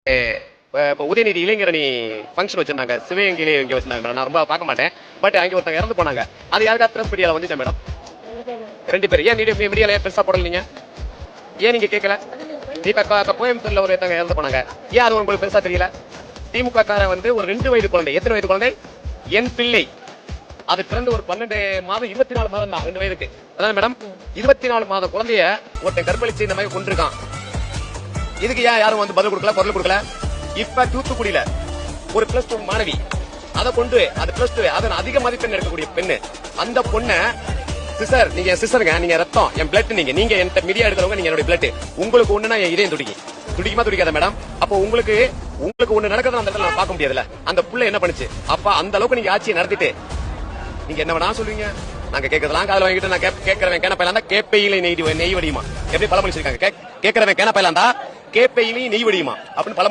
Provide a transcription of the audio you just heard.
இப்போ உதயநிதி இளைஞரணி ஃபங்க்ஷன் வச்சிருந்தாங்க, சிவகங்கையிலே இங்கே வச்சிருந்தாங்க. நான் ரொம்ப பார்க்க மாட்டேன். பட் அங்கே ஒருத்தங்க இறந்து போனாங்க. அது யாருக்காவது பிரஸ் மீடியாவில் வந்துச்சா மேடம்? 2 பேர். ஏன் மீடியாவில் பெருசாக போடலீங்க? ஏன் நீங்க கேட்கல? இப்போ கோயம்புத்தூர்ல ஒருத்தங்க இறந்து போனாங்க. ஏன் அது உங்களுக்கு பெருசா தெரியல? திமுக காரன் வந்து ஒரு 2 வயது குழந்தை, எத்தனை வயது குழந்தை? என் பிள்ளை. அது பிறந்து ஒரு 12 மாதம் 24 மாதம் தான், 2 வயதுக்கு. அதான் மேடம், 24 மாத குழந்தைய ஒருத்தன் கற்பழிச்சு இந்த மாதிரி கொண்டிருக்கான். இதுக்கு ஏன் யாரும் வந்து பதில் கொடுக்கல, குரல் கொடுக்கல? இப்ப தூத்துக்குடியில ஒரு +2 மாணவி, அதை கொண்டு அது +2 அதன் அதிக மதிப்பெண் எடுக்கக்கூடிய பெண்ணு, அந்த பொண்ண சிஸ்டர், நீங்க சிஸ்டருங்க, நீங்க ரத்தம், என் பிளட், நீங்க என் மீடியா எடுக்கிறவங்க, நீங்க என்னோட பிளட், உங்களுக்கு ஒண்ணுனா என் இதயம் துடிக்குமா துடிக்காத மேடம்? அப்போ உங்களுக்கு ஒண்ணு நடக்கிறத அந்த இடத்துல நான் பார்க்க முடியாதுல்ல? அந்த புள்ள என்ன பண்ணுச்சு? அப்ப அந்த அளவுக்கு நீங்க ஆட்சியை நடத்திட்டு நீங்க என்ன வேணா சொல்லுவீங்க. நாங்க கேட்கறதெல்லாம் காதுல வாங்கிட்டு நான் கேட்கறவன் கேனப்பையில இருந்தா கேப்பையில நெய் வடியுமா? எப்படி பழமொழி சொல்லிருக்காங்க, கேட்கறவன் கேனப்பையில இருந்தா கேப்பையிலையும் நெய் வடியுமா அப்படின்னு பழமொழி.